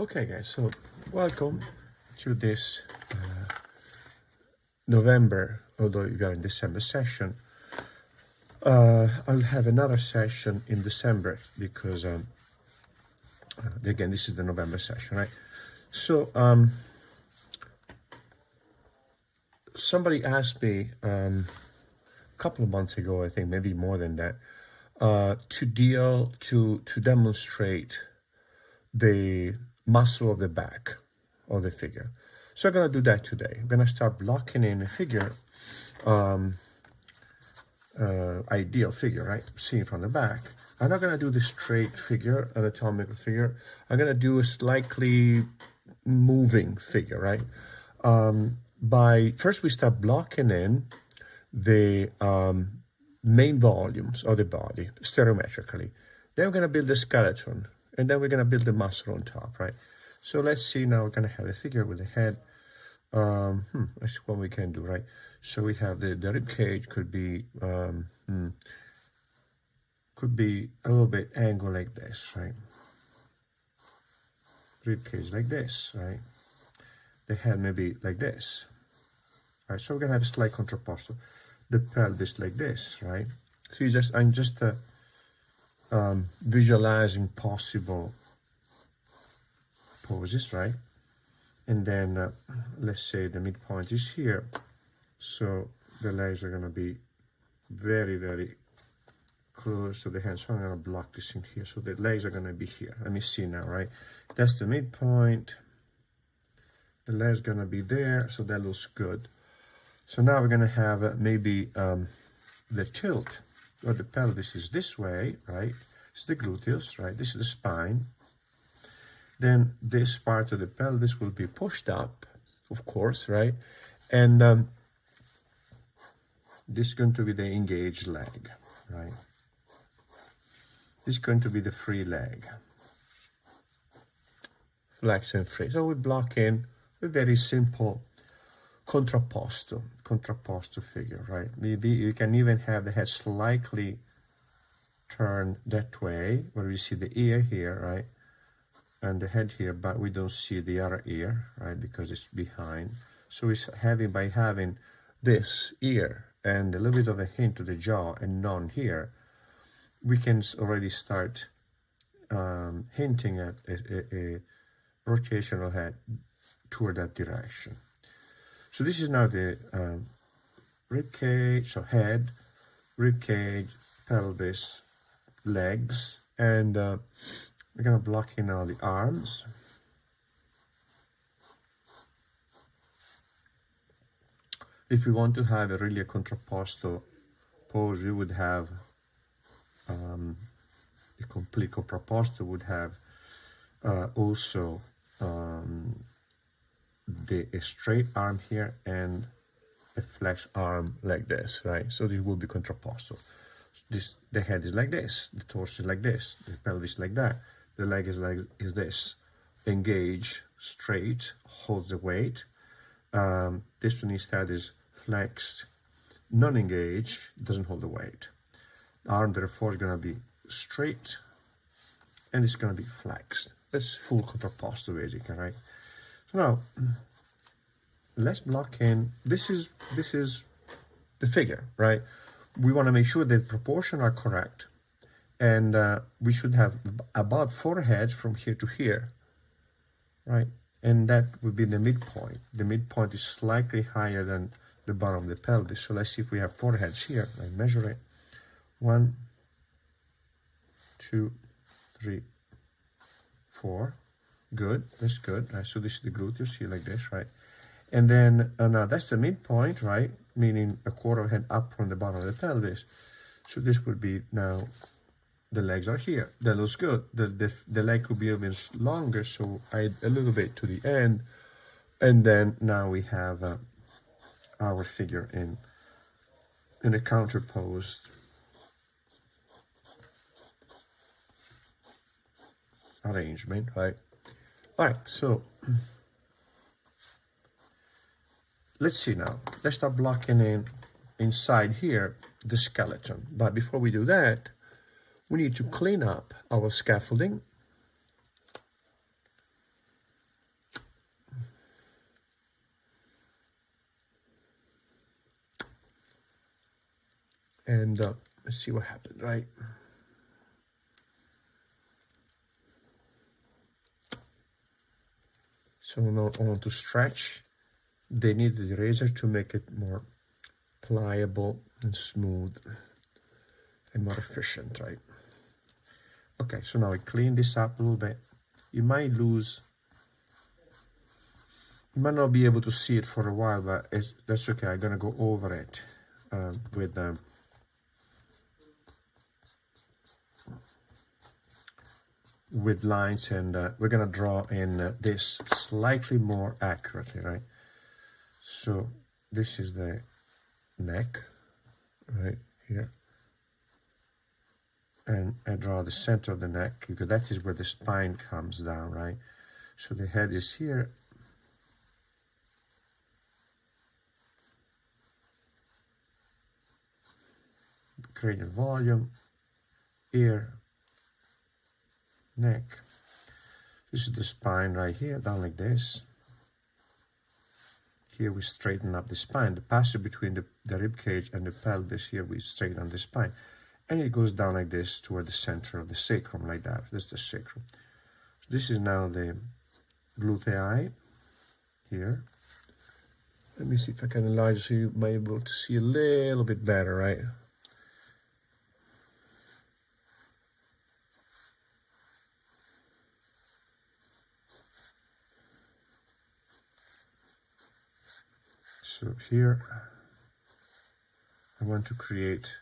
Okay, guys, so welcome to this November, although we are in December session. I'll have another session in December because, again, this is the November session, right? So, somebody asked me a couple of months ago, I think, maybe more than that, to demonstrate the muscle of the back of the figure. So I'm going to do that today. I'm going to start blocking in a figure, ideal figure, right? Seen from the back. I'm not going to do the straight figure, anatomical figure. I'm going to do a slightly moving figure, right? First we start blocking in the main volumes of the body stereometrically. Then we're going to build the skeleton, and then we're going to build the muscle on top, right? So let's see now. We're going to have a figure with a head. Let's see what we can do, right? So we have the rib cage could be a little bit angled like this, right? Rib cage like this, right? The head maybe like this, right? So we're gonna have a slight contrapposto. The pelvis like this, right? So I'm just visualizing possible poses, right? And then let's say the midpoint is here, so the legs are gonna be very, very close to the hand. So I'm gonna block this in here. So the legs are gonna be here. Let me see now, right? That's the midpoint. The leg's gonna be there, so that looks good. So now we're gonna have maybe the tilt of the pelvis is this way, right? It's the gluteus, right? This is the spine. Then this part of the pelvis will be pushed up, of course, right? And this is going to be the engaged leg, right? This is going to be the free leg. Flex and free. So we block in a very simple contrapposto figure, right? Maybe you can even have the head slightly turned that way, where we see the ear here, right? And the head here, but we don't see the other ear, right? Because it's behind. So it's by having this ear and a little bit of a hint to the jaw and none here, we can already start hinting at a rotational head toward that direction. So this is now the rib cage, so head, rib cage, pelvis, legs, and we're going to block in now the arms. If we want to have a really contrapposto pose, we would have a complete contrapposto would have also a straight arm here and a flex arm like this, right? So this will be contrapposto. The head is like this, the torso is like this, the pelvis like that, the leg is this. Engage, straight, holds the weight. This one instead is flexed, non-engage, doesn't hold the weight. The arm therefore is going to be straight, and it's going to be flexed. That's full contrapposto basically, right? So now let's block in. This is the figure, right? We want to make sure that the proportions are correct, and we should have about 4 heads from here to here, right? And that would be the midpoint. The midpoint is slightly higher than the bottom of the pelvis. So let's see if we have 4 heads here. I measure it. 1, 2, 3, 4. Good. That's good. Right? So this is the gluteus here like this, right? And then now that's the midpoint, right? Meaning a quarter of a head up from the bottom of the pelvis. So this would be now the legs are here. That looks good. The leg could be even longer, so I a little bit to the end. And then now we have our figure in a counterposed arrangement, right? All right, so let's see now. Let's start blocking in inside here the skeleton. But before we do that, we need to clean up our scaffolding. And let's see what happened, right? So now I want to stretch. They need the eraser to make it more pliable and smooth and more efficient, right? Okay, so now I clean this up a little bit. You might not be able to see it for a while, but that's okay. I'm gonna go over it with lines, and we're gonna draw in this slightly more accurately, right? So this is the neck right here, and I draw the center of the neck because that is where the spine comes down, right? So the head is here, cranial volume, ear, neck. This is the spine right here, down like this. Here we straighten up the spine. The passage between the rib cage and the pelvis, here we straighten on the spine. And it goes down like this toward the center of the sacrum, like that. That's the sacrum. So this is now the glutei here. Let me see if I can enlarge so you might be able to see a little bit better, right? So here, I want to create,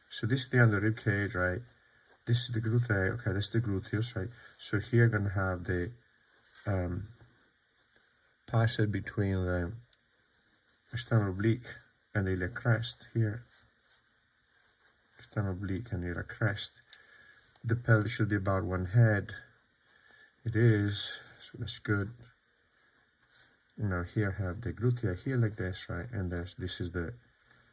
so this is the under rib cage, right? This is the glutei, okay, that's the gluteus, right? So here I'm gonna have the passage between the external oblique and the iliac crest here. External oblique and iliac crest. The pelvis should be about one head. It is, so that's good. Now here I have the glutea here like this, right? And this is the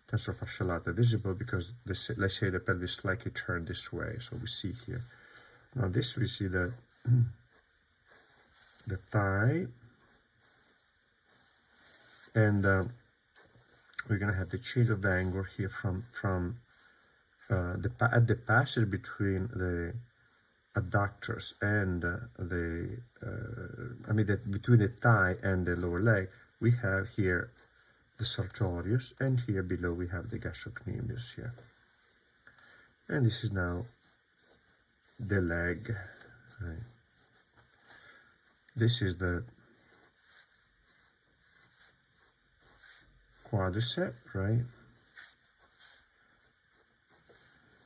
tensor fascia lata visible because let's say the pelvis slightly turned this way, so we see here. Now this we see the thigh, and we're gonna have the change of angle here from at the passage between the adductors and between the thigh and the lower leg, we have here the sartorius, and here below we have the gastrocnemius here. And this is now the leg, right? This is the quadricep, right?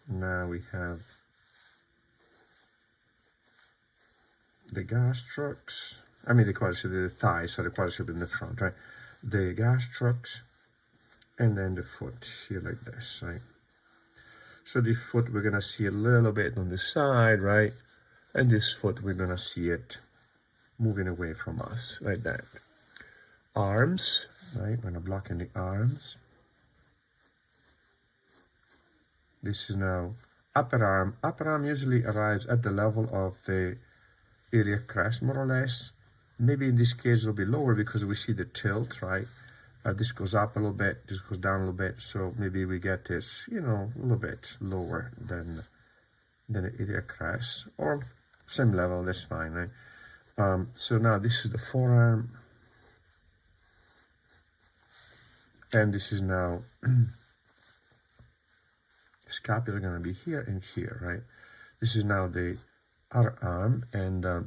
Now we have the gastrocs, the quadricep, the thigh, so the quadricep in the front, right? The gastrocs, and then the foot here like this, right? So the foot we're gonna see a little bit on the side, right? And this foot we're gonna see it moving away from us, like that. Arms, right? We're gonna block in the arms. This is now upper arm. Upper arm usually arrives at the level of the iliac crest, more or less. Maybe in this case it'll be lower because we see the tilt, right? This goes up a little bit, this goes down a little bit, so maybe we get this, a little bit lower than the iliac crest, or same level, that's fine, right? So now this is the forearm, and this is now scapula gonna be here and here, right? This is now the other arm, and we're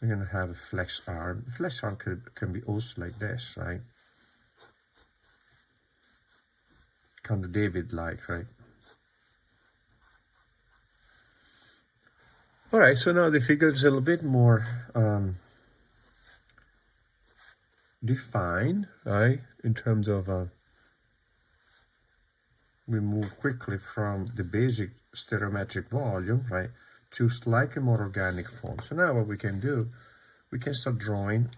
gonna have a flex arm. Flex arm can be also like this, right? Kind of David-like, right? All right, so now the figure is a little bit more defined, right? In terms of, we move quickly from the basic stereometric volume, right, to slightly more organic form. So now what we can do, we can start drawing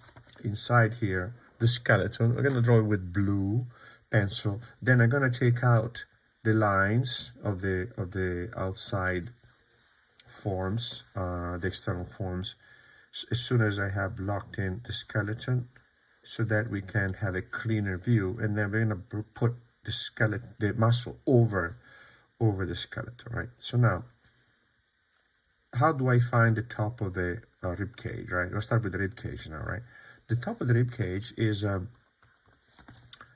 inside here the skeleton. We're gonna draw it with blue pencil. Then I'm gonna take out the lines of the outside forms, the external forms. as soon as I have locked in the skeleton, so that we can have a cleaner view, and then we're gonna put the skeleton, the muscle over the skeleton, right? So now, how do I find the top of the rib cage, right? I'll start with the rib cage now, right? The top of the rib cage is,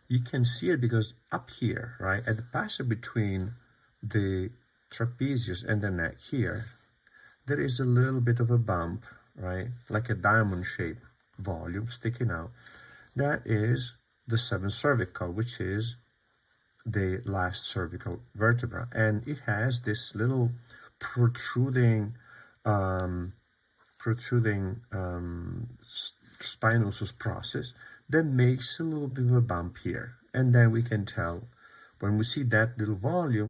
you can see it because up here, right, at the passage between the trapezius and the neck here, there is a little bit of a bump, right, like a diamond-shaped volume sticking out. That is the 7th cervical, which is the last cervical vertebra, and it has this little protruding spinosus process that makes a little bit of a bump here, and then we can tell when we see that little volume